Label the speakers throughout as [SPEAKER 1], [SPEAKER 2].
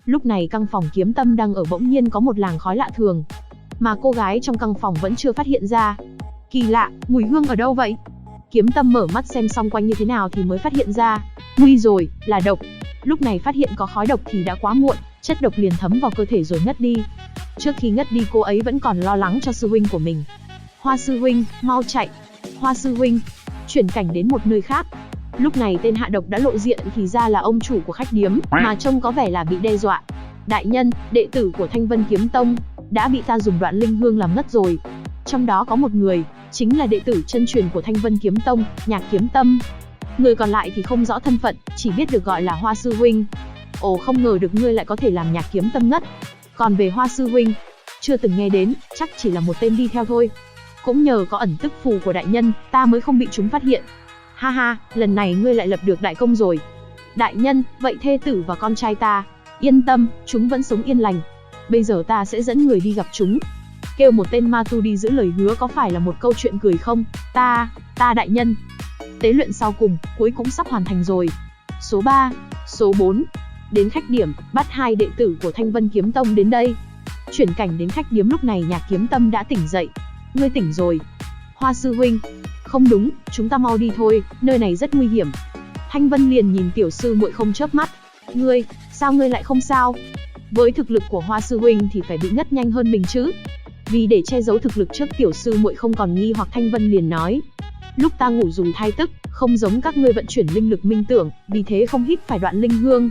[SPEAKER 1] Lúc này căn phòng Kiếm Tâm đang ở bỗng nhiên có một làn khói lạ thường, mà cô gái trong căn phòng vẫn chưa phát hiện ra. Kỳ lạ, mùi hương ở đâu vậy? Kiếm Tâm mở mắt xem xung quanh như thế nào thì mới phát hiện ra, nguy rồi, là độc. Lúc này phát hiện có khói độc thì đã quá muộn, chất độc liền thấm vào cơ thể rồi ngất đi. Trước khi ngất đi cô ấy vẫn còn lo lắng cho sư huynh của mình. Hoa sư huynh, mau chạy. Hoa sư huynh. Chuyển cảnh đến một nơi khác. Lúc này tên hạ độc đã lộ diện thì ra là ông chủ của khách điếm, mà trông có vẻ là bị đe dọa. Đại nhân, đệ tử của Thanh Vân Kiếm Tông đã bị ta dùng đoạn linh hương làm ngất rồi. Trong đó có một người, chính là đệ tử chân truyền của Thanh Vân Kiếm Tông, Nhạc Kiếm Tâm. Người còn lại thì không rõ thân phận, chỉ biết được gọi là Hoa sư huynh. Ồ, không ngờ được ngươi lại có thể làm Nhạc Kiếm Tâm ngất. Còn về Hoa sư huynh, chưa từng nghe đến, chắc chỉ là một tên đi theo thôi. Cũng nhờ có ẩn tức phù của đại nhân, ta mới không bị chúng phát hiện. Ha ha, lần này ngươi lại lập được đại công rồi. Đại nhân, vậy thê tử và con trai ta, yên tâm, chúng vẫn sống yên lành. Bây giờ ta sẽ dẫn người đi gặp chúng. Kêu một tên ma tu đi giữ lời hứa có phải là một câu chuyện cười không? Ta đại nhân. Tế luyện sau cùng, cuối cũng sắp hoàn thành rồi. Số 3, số 4. Đến khách điểm, bắt hai đệ tử của Thanh Vân Kiếm Tông đến đây. Chuyển cảnh đến khách điếm lúc này Nhạc Kiếm Tâm đã tỉnh dậy. Ngươi tỉnh rồi. Hoa sư huynh. Không đúng, chúng ta mau đi thôi, nơi này rất nguy hiểm. Thanh Vân liền nhìn tiểu sư muội không chớp mắt. Ngươi, sao ngươi lại không sao? Với thực lực của Hoa sư huynh thì phải bị ngất nhanh hơn mình chứ. Vì để che giấu thực lực trước tiểu sư muội không còn nghi hoặc, Thanh Vân liền nói. Lúc ta ngủ dùng thai tức, không giống các ngươi vận chuyển linh lực minh tưởng, vì thế không hít phải đoạn linh hương.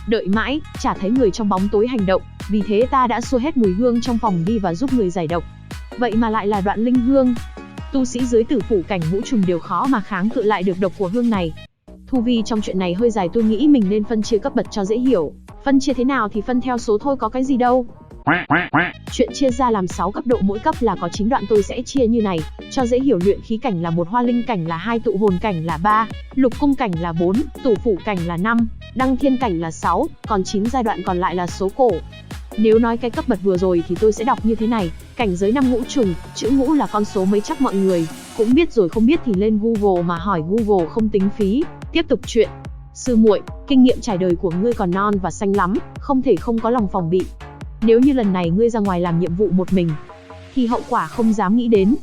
[SPEAKER 1] Đợi mãi, chả thấy người trong bóng tối hành động, vì thế ta đã xua hết mùi hương trong phòng đi và giúp người giải độc. Vậy mà lại là đoạn linh hương. Tu sĩ dưới tử phủ cảnh ngũ trùng đều khó mà kháng cự lại được độc của hương này. Thu vi trong chuyện này hơi dài, tôi nghĩ mình nên phân chia cấp bậc cho dễ hiểu. Phân chia thế nào thì phân theo số thôi, có cái gì đâu. Chuyện chia ra làm 6 cấp độ, mỗi cấp là có 9 đoạn, tôi sẽ chia như này, cho dễ hiểu. Luyện khí cảnh là 1, hoa linh cảnh là 2, tụ hồn cảnh là 3, lục cung cảnh là 4, tử phủ cảnh là 5, đăng thiên cảnh là 6, còn 9 giai đoạn còn lại là số cổ. Nếu nói cái cấp bậc vừa rồi thì tôi sẽ đọc như thế này: cảnh giới 5 ngũ trùng, chữ ngũ là con số mấy chắc mọi người cũng biết rồi, không biết thì lên Google mà hỏi, Google không tính phí. Tiếp tục chuyện. Sư muội, kinh nghiệm trải đời của ngươi còn non và xanh lắm, không thể không có lòng phòng bị. Nếu như lần này ngươi ra ngoài làm nhiệm vụ một mình thì hậu quả không dám nghĩ đến.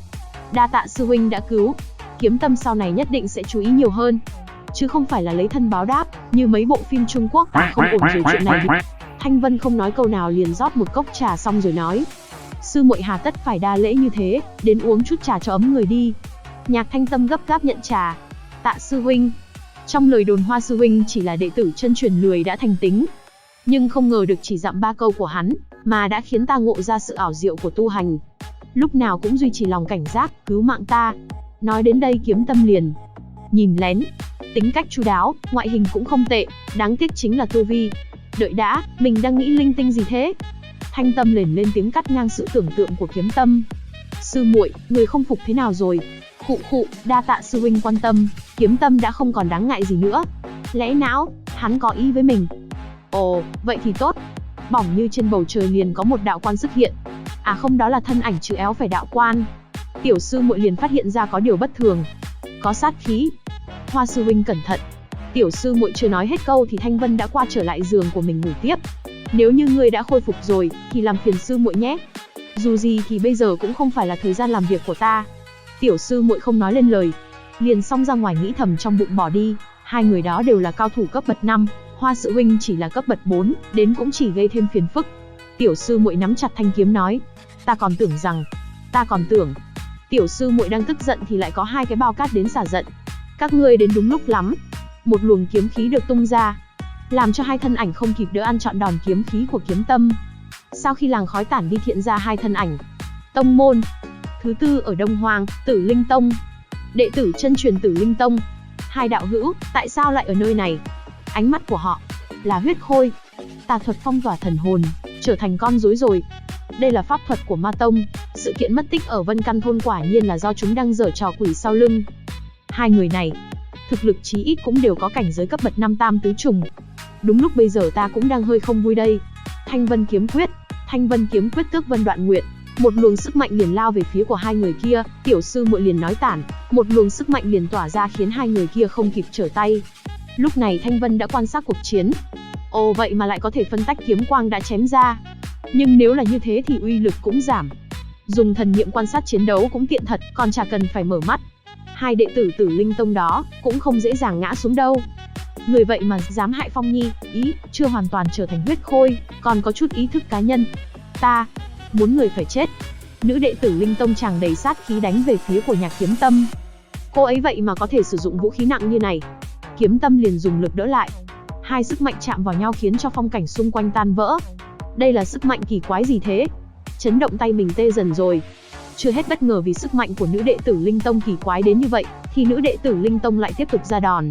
[SPEAKER 1] Đa tạ sư huynh đã cứu. Kiếm Tâm sau này nhất định sẽ chú ý nhiều hơn, chứ không phải là lấy thân báo đáp như mấy bộ phim Trung Quốc. Không ổn rồi chuyện này thì... Thanh Vân không nói câu nào liền rót một cốc trà xong rồi nói. Sư muội hà tất phải đa lễ như thế, đến uống chút trà cho ấm người đi. Nhạc Thanh Tâm gấp gáp nhận trà. Tạ sư huynh. Trong lời đồn Hoa sư huynh chỉ là đệ tử chân truyền lười đã thành tính, nhưng không ngờ được chỉ dặm 3 câu của hắn mà đã khiến ta ngộ ra sự ảo diệu của tu hành. Lúc nào cũng duy trì lòng cảnh giác, cứu mạng ta. Nói đến đây Kiếm Tâm liền nhìn lén. Tính cách chu đáo, ngoại hình cũng không tệ, đáng tiếc chính là tu vi. Đợi đã, mình đang nghĩ linh tinh gì thế? Thanh Tâm liền lên tiếng cắt ngang sự tưởng tượng của Kiếm Tâm. Sư muội, người không phục thế nào rồi? Khụ, đa tạ sư huynh quan tâm. Kiếm Tâm đã không còn đáng ngại gì nữa. Lẽ não, hắn có ý với mình. Ồ, vậy thì tốt. Bỏng như trên bầu trời liền có một đạo quan xuất hiện. À không, đó là thân ảnh chữ éo phải đạo quan. Tiểu sư muội liền phát hiện ra có điều bất thường. Có sát khí. Hoa sư huynh cẩn thận. Tiểu sư muội chưa nói hết câu thì Thanh Vân đã qua trở lại giường của mình ngủ tiếp. Nếu như ngươi đã khôi phục rồi thì làm phiền sư muội nhé. Dù gì thì bây giờ cũng không phải là thời gian làm việc của ta. Tiểu sư muội không nói lên lời, liền xông ra ngoài nghĩ thầm trong bụng bỏ đi. Hai người đó đều là cao thủ cấp bậc 5, Hoa sư huynh chỉ là cấp bậc 4, đến cũng chỉ gây thêm phiền phức. Tiểu sư muội nắm chặt thanh kiếm nói, ta còn tưởng. Tiểu sư muội đang tức giận thì lại có 2 cái bao cát đến xả giận. Các ngươi đến đúng lúc lắm. Một luồng kiếm khí được tung ra, làm cho 2 thân ảnh không kịp đỡ ăn trọn đòn kiếm khí của Kiếm Tâm. Sau khi làng khói tản đi hiện ra 2 thân ảnh. Tông môn thứ tư ở Đông Hoang, Tử Linh Tông. Đệ tử chân truyền Tử Linh Tông. 2 đạo hữu, tại sao lại ở nơi này? Ánh mắt của họ là huyết khôi. Tà thuật phong tỏa thần hồn, trở thành con rối rồi. Đây là pháp thuật của Ma Tông. Sự kiện mất tích ở Vân Căn thôn quả nhiên là do chúng đang giở trò quỷ sau lưng. 2 người này, thực lực chí ít cũng đều có cảnh giới cấp bậc 5 tam tứ trùng. Đúng lúc bây giờ ta cũng đang hơi không vui đây. Thanh Vân kiếm quyết tước vân đoạn nguyện. Một luồng sức mạnh liền lao về phía của 2 người kia. Tiểu sư muội liền nói tản, một luồng sức mạnh liền tỏa ra khiến 2 người kia không kịp trở tay. Lúc này Thanh Vân đã quan sát cuộc chiến. Ồ, vậy mà lại có thể phân tách kiếm quang đã chém ra. Nhưng nếu là như thế thì uy lực cũng giảm. Dùng thần niệm quan sát chiến đấu cũng tiện thật, còn chả cần phải mở mắt. Hai đệ tử Tử Linh Tông đó cũng không dễ dàng ngã xuống đâu. Người vậy mà dám hại Phong Nhi, ý chưa hoàn toàn trở thành huyết khôi, còn có chút ý thức cá nhân. Ta muốn người phải chết. Nữ đệ tử Linh Tông tràn đầy sát khí đánh về phía của Nhạc Kiếm Tâm. Cô ấy vậy mà có thể sử dụng vũ khí nặng như này. Kiếm Tâm liền dùng lực đỡ lại. Hai sức mạnh chạm vào nhau khiến cho phong cảnh xung quanh tan vỡ. Đây là sức mạnh kỳ quái gì thế? Chấn động tay mình tê dần rồi. Chưa hết bất ngờ vì sức mạnh của nữ đệ tử Linh Tông kỳ quái đến như vậy, thì nữ đệ tử Linh Tông lại tiếp tục ra đòn.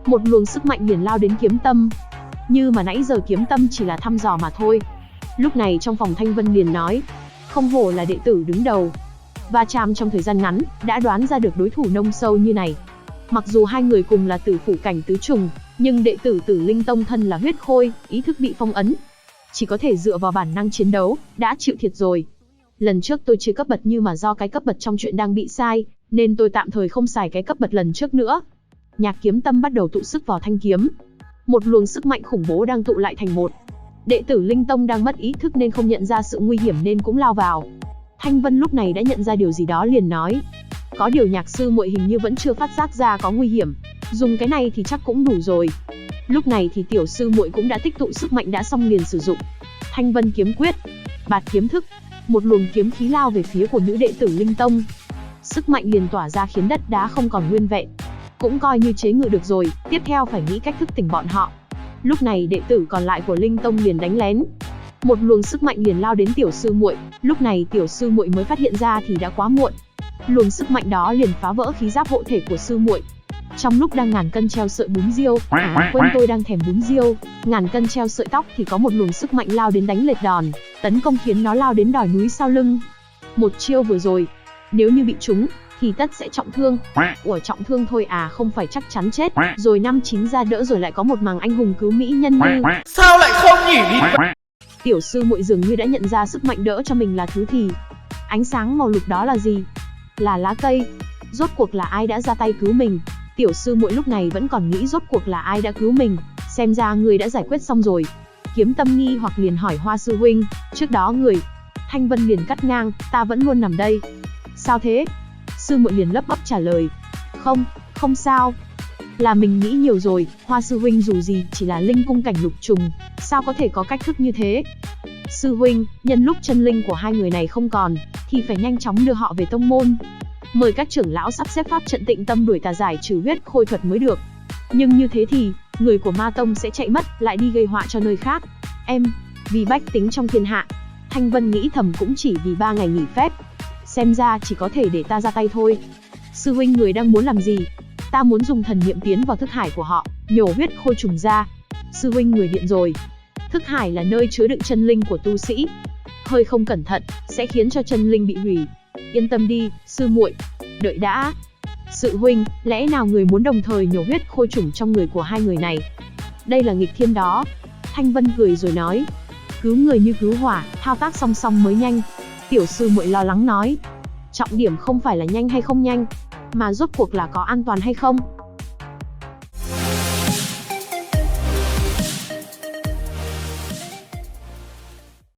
[SPEAKER 1] Một luồng sức mạnh liền lao đến Kiếm Tâm. Như mà nãy giờ Kiếm Tâm chỉ là thăm dò mà thôi. Lúc này trong phòng Thanh Vân liền nói, không hổ là đệ tử đứng đầu. Va chạm trong thời gian ngắn, đã đoán ra được đối thủ nông sâu như này. Mặc dù hai người cùng là tử phủ cảnh tứ trùng, nhưng đệ tử Tử Linh Tông thân là huyết khôi, ý thức bị phong ấn. Chỉ có thể dựa vào bản năng chiến đấu, đã chịu thiệt rồi. Lần trước tôi chưa cấp bật nhưng mà do cái cấp bật trong chuyện đang bị sai, nên tôi tạm thời không xài cái cấp bật lần trước nữa. Nhạc Kiếm Tâm bắt đầu tụ sức vào thanh kiếm. Một luồng sức mạnh khủng bố đang tụ lại thành một. Đệ tử Linh Tông đang mất ý thức nên không nhận ra sự nguy hiểm nên cũng lao vào. Thanh Vân lúc này đã nhận ra điều gì đó liền nói, có điều Nhạc sư muội hình như vẫn chưa phát giác ra có nguy hiểm, dùng cái này thì chắc cũng đủ rồi. Lúc này thì tiểu sư muội cũng đã tích tụ sức mạnh đã xong liền sử dụng Thanh Vân kiếm quyết, Bạt kiếm thức. Một luồng kiếm khí lao về phía của nữ đệ tử Linh Tông. Sức mạnh liền tỏa ra khiến đất đá không còn nguyên vẹn. Cũng coi như chế ngự được rồi, tiếp theo phải nghĩ cách thức tỉnh bọn họ. Lúc này đệ tử còn lại của Linh Tông liền đánh lén. Một luồng sức mạnh liền lao đến tiểu sư muội, lúc này tiểu sư muội mới phát hiện ra thì đã quá muộn. Luồng sức mạnh đó liền phá vỡ khí giáp hộ thể của sư muội. Trong lúc đang ngàn cân treo sợi bún riêu, quên tôi đang thèm bún riêu, ngàn cân treo sợi tóc thì có một luồng sức mạnh lao đến đánh lệch đòn, tấn công khiến nó lao đến đồi núi sau lưng. Một chiêu vừa rồi, nếu như bị trúng thì tất sẽ trọng thương. Ủa, trọng thương thôi à, không phải chắc chắn chết. Rồi 5-9 ra đỡ rồi lại có một màn anh hùng cứu mỹ nhân như.
[SPEAKER 2] Sao lại không nhỉ?
[SPEAKER 1] Tiểu sư muội dường như đã nhận ra sức mạnh đỡ cho mình là thứ thì. Ánh sáng màu lục đó là gì? Là lá cây. Rốt cuộc là ai đã ra tay cứu mình? Tiểu sư muội lúc này vẫn còn nghĩ rốt cuộc là ai đã cứu mình. Xem ra người đã giải quyết xong rồi. Kiếm Tâm nghi hoặc liền hỏi Hoa sư huynh, trước đó người. Thanh Vân liền cắt ngang, ta vẫn luôn nằm đây. Sao thế? Sư muội liền lấp bắp trả lời, không sao. Là mình nghĩ nhiều rồi, Hoa sư huynh dù gì chỉ là linh cung cảnh lục trùng, sao có thể có cách thức như thế? Sư huynh, nhân lúc chân linh của hai người này không còn, thì phải nhanh chóng đưa họ về tông môn. Mời các trưởng lão sắp xếp pháp trận tịnh tâm đuổi tà giải trừ huyết khôi thuật mới được. Nhưng như thế thì, người của ma tông sẽ chạy mất, lại đi gây họa cho nơi khác. Em, vì bách tính trong thiên hạ, Thanh Vân nghĩ thầm cũng chỉ vì 3 ngày nghỉ phép. Xem ra chỉ có thể để ta ra tay thôi. Sư huynh người đang muốn làm gì? Ta muốn dùng thần niệm tiến vào thức hải của họ, nhổ huyết khôi trùng ra. Sư huynh người điện rồi. Thức hải là nơi chứa đựng chân linh của tu sĩ. Hơi không cẩn thận, sẽ khiến cho chân linh bị hủy. Yên tâm đi, sư muội. Đợi đã. Sư huynh, lẽ nào người muốn đồng thời nhổ huyết khôi trùng trong người của hai người này? Đây là nghịch thiên đó. Thanh Vân cười rồi nói, cứu người như cứu hỏa, thao tác song song mới nhanh. Tiểu sư muội lo lắng nói, trọng điểm không phải là nhanh hay không nhanh, mà rốt cuộc là có an toàn hay không.